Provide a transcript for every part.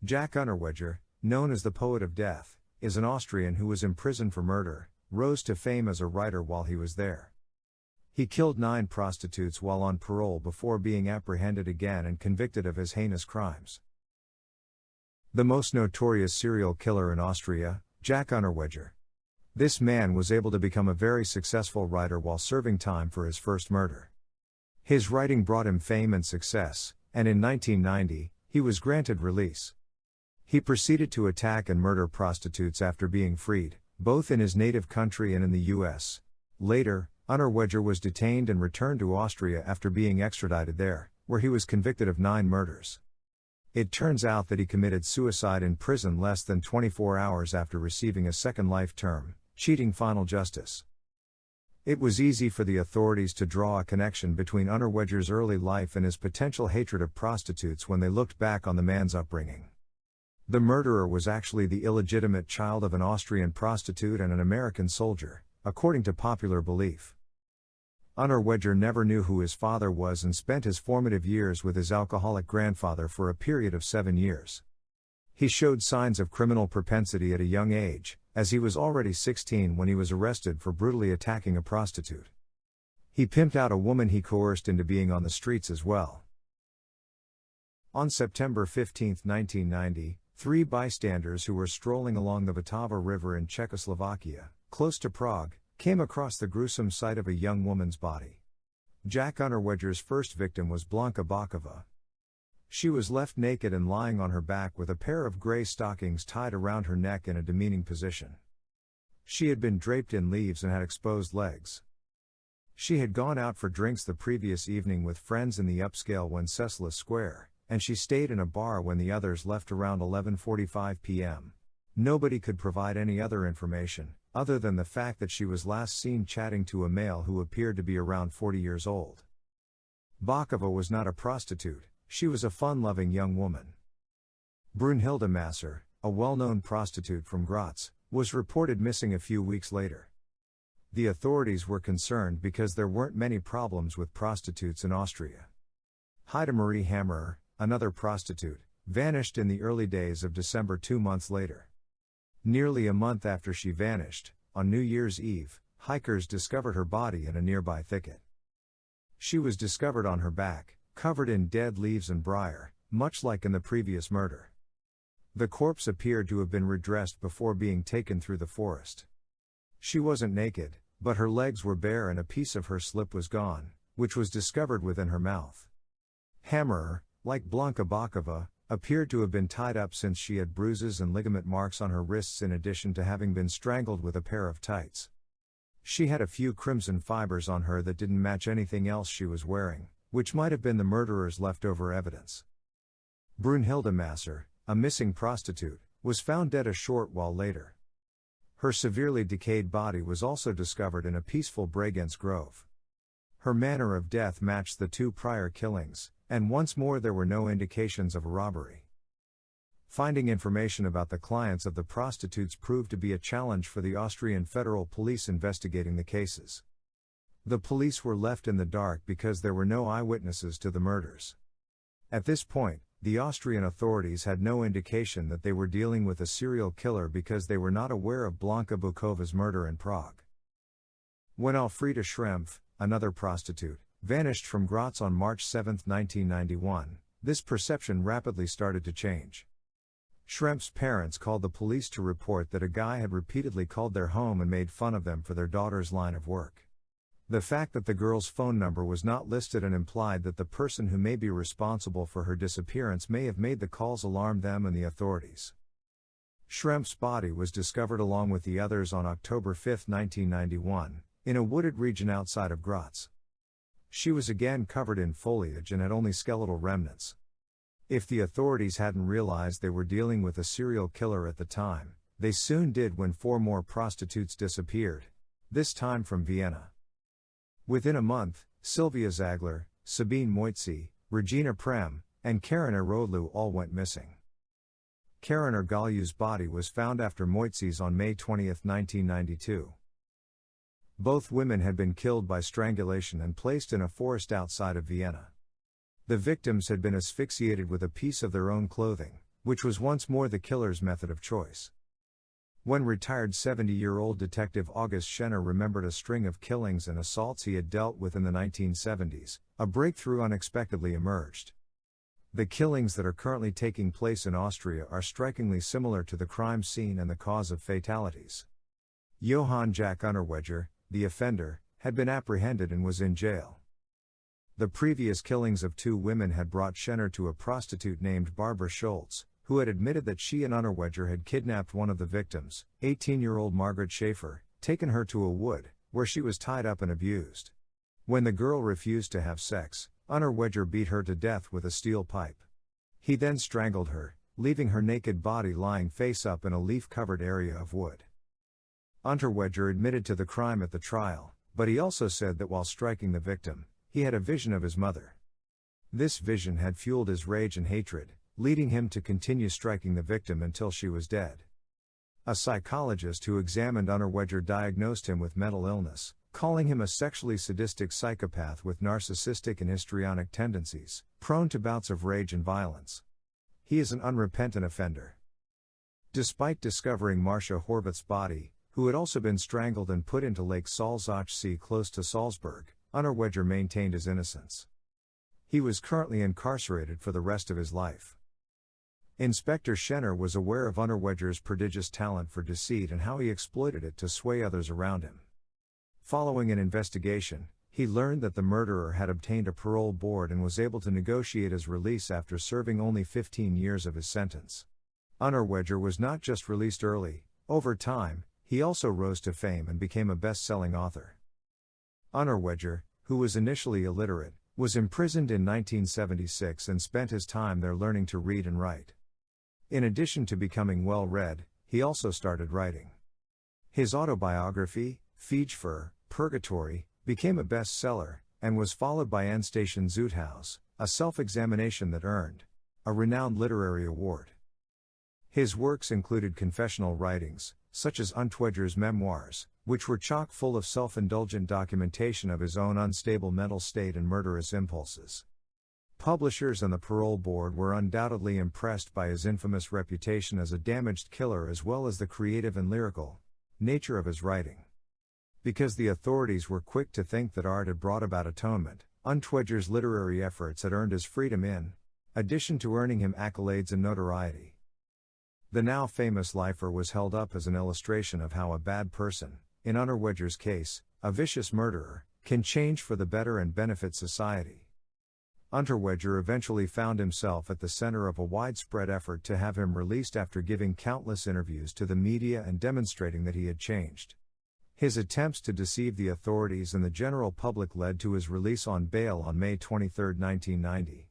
Jack Unterweger, known as the Poet of Death, is an Austrian who was imprisoned for murder, rose to fame as a writer while he was there. He killed 9 prostitutes while on parole before being apprehended again and convicted of his heinous crimes. The most notorious serial killer in Austria, Jack Unterweger. This man was able to become a very successful writer while serving time for his first murder. His writing brought him fame and success, and in 1990, he was granted release. He proceeded to attack and murder prostitutes after being freed, both in his native country and in the US. Later, Unterweger was detained and returned to Austria after being extradited there, where he was convicted of 9 murders. It turns out that he committed suicide in prison less than 24 hours after receiving a second life term, cheating final justice. It was easy for the authorities to draw a connection between Unterweger's early life and his potential hatred of prostitutes when they looked back on the man's upbringing. The murderer was actually the illegitimate child of an Austrian prostitute and an American soldier, according to popular belief. Unterweger never knew who his father was and spent his formative years with his alcoholic grandfather for a period of 7 years. He showed signs of criminal propensity at a young age, as he was already 16 when he was arrested for brutally attacking a prostitute. He pimped out a woman he coerced into being on the streets as well. On September 15, 1990, 3 bystanders who were strolling along the Vltava River in Czechoslovakia, close to Prague, came across the gruesome sight of a young woman's body. Jack Unterweger's first victim was Blanka Bakova. She was left naked and lying on her back with a pair of gray stockings tied around her neck in a demeaning position. She had been draped in leaves and had exposed legs. She had gone out for drinks the previous evening with friends in the upscale Wenceslas Square, and she stayed in a bar when the others left around 11:45 p.m. Nobody could provide any other information, other than the fact that she was last seen chatting to a male who appeared to be around 40 years old. Bakova was not a prostitute, she was a fun-loving young woman. Brunhilde Masser, a well-known prostitute from Graz, was reported missing a few weeks later. The authorities were concerned because there weren't many problems with prostitutes in Austria. Heidemarie Hammerer, another prostitute, vanished in the early days of December 2 months later. Nearly a month after she vanished, on New Year's Eve, hikers discovered her body in a nearby thicket. She was discovered on her back, covered in dead leaves and briar, much like in the previous murder. The corpse appeared to have been redressed before being taken through the forest. She wasn't naked, but her legs were bare and a piece of her slip was gone, which was discovered within her mouth. Hammerer, like Blanka Bakova, appeared to have been tied up since she had bruises and ligament marks on her wrists in addition to having been strangled with a pair of tights. She had a few crimson fibers on her that didn't match anything else she was wearing, which might have been the murderer's leftover evidence. Brunhilde Masser, a missing prostitute, was found dead a short while later. Her severely decayed body was also discovered in a peaceful Bregenz grove. Her manner of death matched the 2 prior killings, and once more there were no indications of a robbery. Finding information about the clients of the prostitutes proved to be a challenge for the Austrian Federal Police investigating the cases. The police were left in the dark because there were no eyewitnesses to the murders. At this point, the Austrian authorities had no indication that they were dealing with a serial killer because they were not aware of Blanka Bakova's murder in Prague. When Elfriede Schrempf, another prostitute, vanished from Graz on March 7, 1991, this perception rapidly started to change. Schrempf's parents called the police to report that a guy had repeatedly called their home and made fun of them for their daughter's line of work. The fact that the girl's phone number was not listed and implied that the person who may be responsible for her disappearance may have made the calls alarmed them and the authorities. Schrempf's body was discovered along with the others on October 5, 1991, in a wooded region outside of Graz. She was again covered in foliage and had only skeletal remnants. If the authorities hadn't realized they were dealing with a serial killer at the time, they soon did when 4 more prostitutes disappeared, this time from Vienna. Within a month, Sylvia Zagler, Sabine Moitzi, Regina Prem, and Karen Erodlu all went missing. Karen Ergalu's body was found after Moitzi's on May 20, 1992. Both women had been killed by strangulation and placed in a forest outside of Vienna. The victims had been asphyxiated with a piece of their own clothing, which was once more the killer's method of choice. When retired 70-year-old detective August Schenner remembered a string of killings and assaults he had dealt with in the 1970s, a breakthrough unexpectedly emerged. The killings that are currently taking place in Austria are strikingly similar to the crime scene and the cause of fatalities. Johann Jack Unterweger, the offender, had been apprehended and was in jail. The previous killings of 2 women had brought Schenner to a prostitute named Barbara Schultz, who had admitted that she and Unterweger had kidnapped one of the victims, 18-year-old Margaret Schaefer, taken her to a wood, where she was tied up and abused. When the girl refused to have sex, Unterweger beat her to death with a steel pipe. He then strangled her, leaving her naked body lying face up in a leaf-covered area of wood. Unterweger admitted to the crime at the trial, but he also said that while striking the victim, he had a vision of his mother. This vision had fueled his rage and hatred, leading him to continue striking the victim until she was dead. A psychologist who examined Unterweger diagnosed him with mental illness, calling him a sexually sadistic psychopath with narcissistic and histrionic tendencies, prone to bouts of rage and violence. He is an unrepentant offender. Despite discovering Marcia Horvath's body, who had also been strangled and put into Lake Salzachsee close to Salzburg, Unterweger maintained his innocence. He was currently incarcerated for the rest of his life. Inspector Schenner was aware of Unterweger's prodigious talent for deceit and how he exploited it to sway others around him. Following an investigation, he learned that the murderer had obtained a parole board and was able to negotiate his release after serving only 15 years of his sentence. Unterweger was not just released early; over time, he also rose to fame and became a best-selling author. Unterweger, who was initially illiterate, was imprisoned in 1976 and spent his time there learning to read and write. In addition to becoming well-read, he also started writing. His autobiography, Fegefeuer, Purgatory, became a bestseller, and was followed by Endstation Zuchthaus, a self-examination that earned a renowned literary award. His works included confessional writings, such as Unterweger's memoirs, which were chock full of self-indulgent documentation of his own unstable mental state and murderous impulses. Publishers and the parole board were undoubtedly impressed by his infamous reputation as a damaged killer as well as the creative and lyrical nature of his writing. Because the authorities were quick to think that art had brought about atonement, Unterweger's literary efforts had earned his freedom in addition to earning him accolades and notoriety. The now famous lifer was held up as an illustration of how a bad person, in Unterweger's case, a vicious murderer, can change for the better and benefit society. Unterweger eventually found himself at the center of a widespread effort to have him released after giving countless interviews to the media and demonstrating that he had changed. His attempts to deceive the authorities and the general public led to his release on bail on May 23, 1990.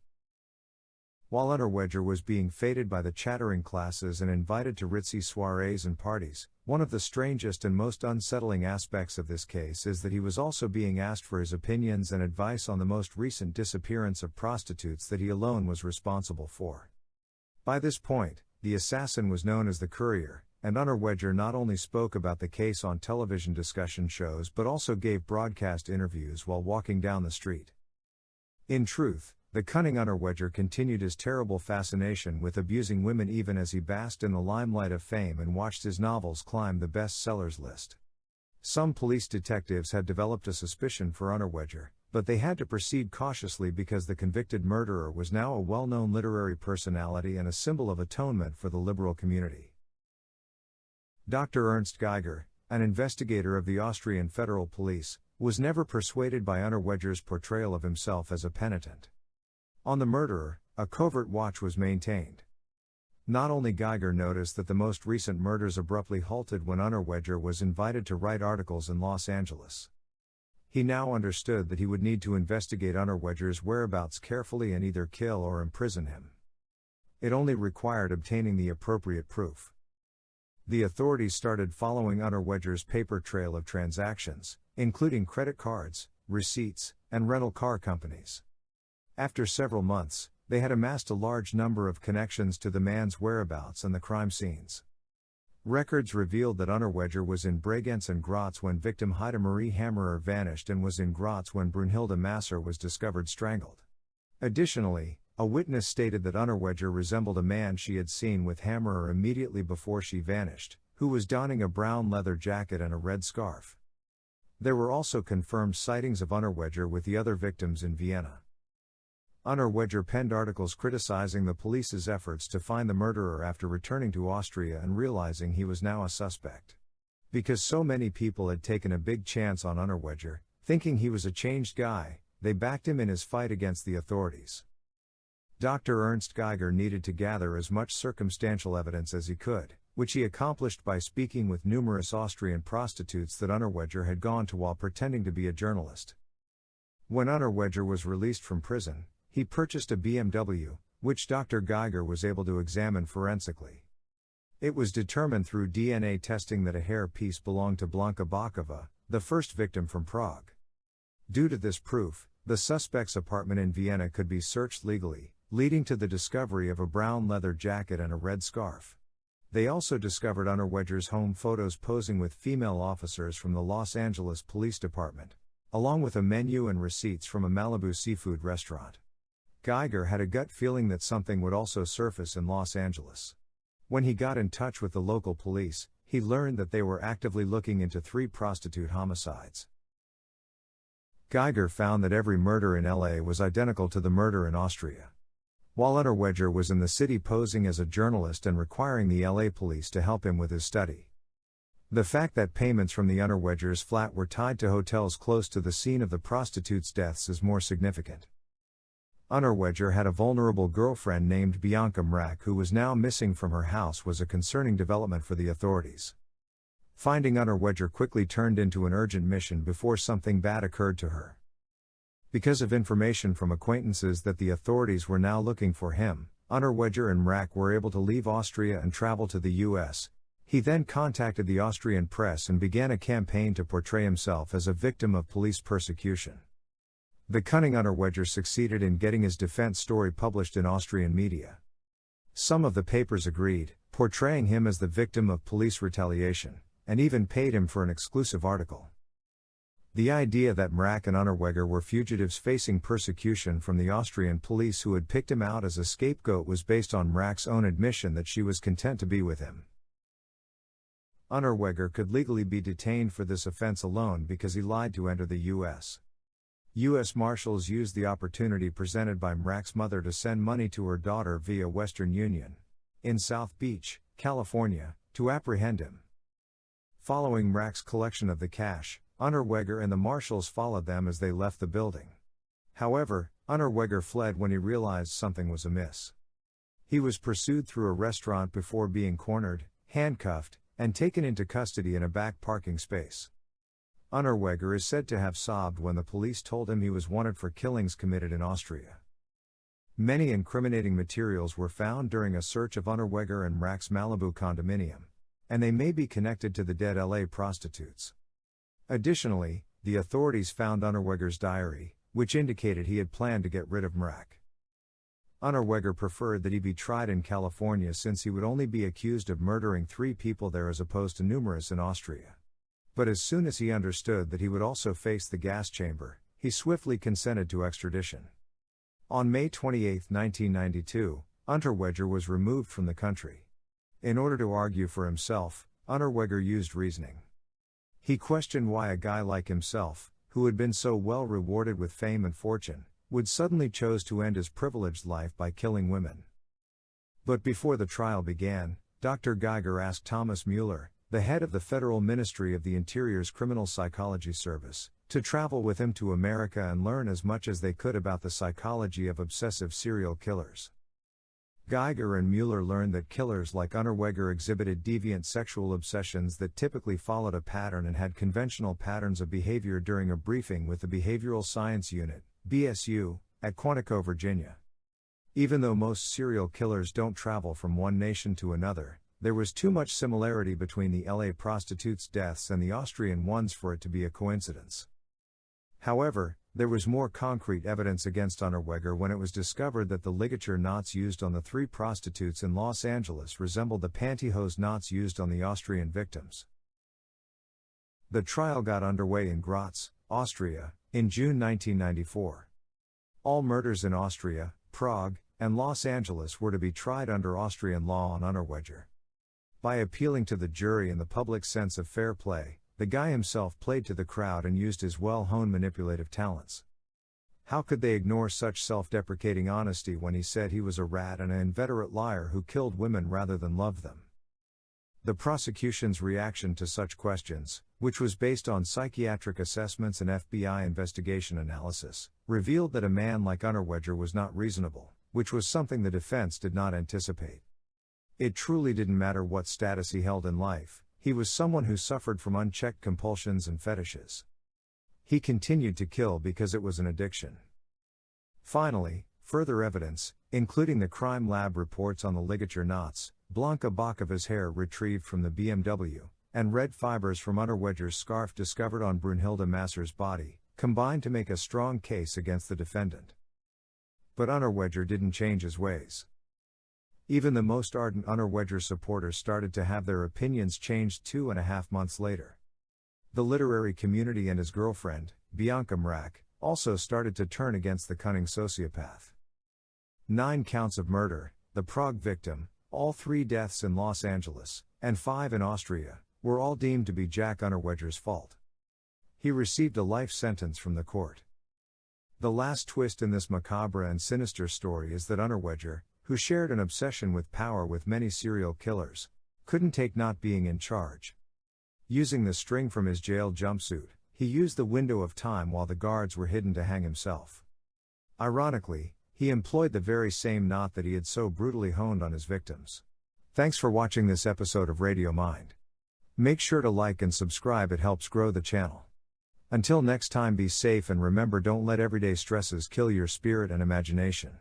While Unterweger was being feted by the chattering classes and invited to ritzy soirees and parties, one of the strangest and most unsettling aspects of this case is that he was also being asked for his opinions and advice on the most recent disappearance of prostitutes that he alone was responsible for. By this point, the assassin was known as the Courier, and Unterweger not only spoke about the case on television discussion shows but also gave broadcast interviews while walking down the street. In truth, the cunning Unterweger continued his terrible fascination with abusing women even as he basked in the limelight of fame and watched his novels climb the bestsellers list. Some police detectives had developed a suspicion for Unterweger, but they had to proceed cautiously because the convicted murderer was now a well-known literary personality and a symbol of atonement for the liberal community. Dr. Ernst Geiger, an investigator of the Austrian Federal Police, was never persuaded by Unterweger's portrayal of himself as a penitent. On the murderer, a covert watch was maintained. Not only Geiger noticed that the most recent murders abruptly halted when Unterweger was invited to write articles in Los Angeles. He now understood that he would need to investigate Unterweger's whereabouts carefully and either kill or imprison him. It only required obtaining the appropriate proof. The authorities started following Unterweger's paper trail of transactions, including credit cards, receipts, and rental car companies. After several months, they had amassed a large number of connections to the man's whereabouts and the crime scenes. Records revealed that Unterweger was in Bregenz and Graz when victim Heidemarie Hammerer vanished and was in Graz when Brunhilde Masser was discovered strangled. Additionally, A witness stated that Unterweger resembled a man she had seen with Hammerer immediately before she vanished, who was donning a brown leather jacket and a red scarf. There were also confirmed sightings of Unterweger with the other victims in Vienna. Unterweger penned articles criticizing the police's efforts to find the murderer after returning to Austria and realizing he was now a suspect. Because so many people had taken a big chance on Unterweger, thinking he was a changed guy, they backed him in his fight against the authorities. Dr. Ernst Geiger needed to gather as much circumstantial evidence as he could, which he accomplished by speaking with numerous Austrian prostitutes that Unterweger had gone to while pretending to be a journalist. When Unterweger was released from prison, he purchased a BMW, which Dr. Geiger was able to examine forensically. It was determined through DNA testing that a hair piece belonged to Blanka Bakova, the first victim from Prague. Due to this proof, the suspect's apartment in Vienna could be searched legally, leading to the discovery of a brown leather jacket and a red scarf. They also discovered Unterweger's home photos posing with female officers from the Los Angeles Police Department, along with a menu and receipts from a Malibu seafood restaurant. Geiger had a gut feeling that something would also surface in Los Angeles. When he got in touch with the local police, he learned that they were actively looking into 3 prostitute homicides. Geiger found that every murder in LA was identical to the murder in Austria. While Unterweger was in the city posing as a journalist and requiring the LA police to help him with his study. The fact that payments from the Unterweger's flat were tied to hotels close to the scene of the prostitutes' deaths is more significant. Unterweger had a vulnerable girlfriend named Bianca Mrak who was now missing from her house was a concerning development for the authorities. Finding Unterweger quickly turned into an urgent mission before something bad occurred to her. Because of information from acquaintances that the authorities were now looking for him, Unterweger and Mrak were able to leave Austria and travel to the US. He then contacted the Austrian press and began a campaign to portray himself as a victim of police persecution. The cunning Unterweger succeeded in getting his defense story published in Austrian media. Some of the papers agreed, portraying him as the victim of police retaliation, and even paid him for an exclusive article. The idea that Mrak and Unterweger were fugitives facing persecution from the Austrian police who had picked him out as a scapegoat was based on Mrak's own admission that she was content to be with him. Unterweger could legally be detained for this offense alone because he lied to enter the U.S. U.S. Marshals used the opportunity presented by Mrak's mother to send money to her daughter via Western Union, in South Beach, California, to apprehend him. Following Mrak's collection of the cash, Unterweger and the marshals followed them as they left the building. However, Unterweger fled when he realized something was amiss. He was pursued through a restaurant before being cornered, handcuffed, and taken into custody in a back parking space. Unterweger is said to have sobbed when the police told him he was wanted for killings committed in Austria. Many incriminating materials were found during a search of Unterweger and Mrak's Malibu condominium, and they may be connected to the dead LA prostitutes. Additionally, the authorities found Unterweger's diary, which indicated he had planned to get rid of Mrak. Unterweger preferred that he be tried in California since he would only be accused of murdering 3 people there as opposed to numerous in Austria. But as soon as he understood that he would also face the gas chamber, he swiftly consented to extradition. On May 28, 1992, Unterweger was removed from the country. In order to argue for himself, Unterweger used reasoning. He questioned why a guy like himself, who had been so well rewarded with fame and fortune, would suddenly choose to end his privileged life by killing women. But before the trial began, Dr. Geiger asked Thomas Mueller, the head of the Federal Ministry of the Interior's Criminal Psychology Service, to travel with him to America and learn as much as they could about the psychology of obsessive serial killers. Geiger and Mueller learned that killers like Unterweger exhibited deviant sexual obsessions that typically followed a pattern and had conventional patterns of behavior during a briefing with the Behavioral Science Unit, BSU, at Quantico, Virginia. Even though most serial killers don't travel from one nation to another, there was too much similarity between the LA prostitutes' deaths and the Austrian ones for it to be a coincidence. However, there was more concrete evidence against Unterweger when it was discovered that the ligature knots used on the 3 prostitutes in Los Angeles resembled the pantyhose knots used on the Austrian victims. The trial got underway in Graz, Austria, in June 1994. All murders in Austria, Prague, and Los Angeles were to be tried under Austrian law on Unterweger. By appealing to the jury and the public's sense of fair play, the guy himself played to the crowd and used his well-honed manipulative talents. How could they ignore such self-deprecating honesty when he said he was a rat and an inveterate liar who killed women rather than loved them? The prosecution's reaction to such questions, which was based on psychiatric assessments and FBI investigation analysis, revealed that a man like Unterweger was not reasonable, which was something the defense did not anticipate. It truly didn't matter what status he held in life, he was someone who suffered from unchecked compulsions and fetishes. He continued to kill because it was an addiction. Finally, further evidence, including the crime lab reports on the ligature knots, Blanca Bakova's hair retrieved from the BMW, and red fibers from Unterweger's scarf discovered on Brunhilde Masser's body, combined to make a strong case against the defendant. But Unterweger didn't change his ways. Even the most ardent Unterweger supporters started to have their opinions changed 2.5 months later. The literary community and his girlfriend, Bianca Mrak, also started to turn against the cunning sociopath. 9 counts of murder, the Prague victim, all 3 deaths in Los Angeles, and 5 in Austria, were all deemed to be Jack Unterweger's fault. He received a life sentence from the court. The last twist in this macabre and sinister story is that Unterweger, who shared an obsession with power with many serial killers, couldn't take not being in charge. Using the string from his jail jumpsuit, he used the window of time while the guards were hidden to hang himself. Ironically, he employed the very same knot that he had so brutally honed on his victims. Thanks for watching this episode of Radio Mind. Make sure to like and subscribe, it helps grow the channel. Until next time, be safe and remember, don't let everyday stresses kill your spirit and imagination.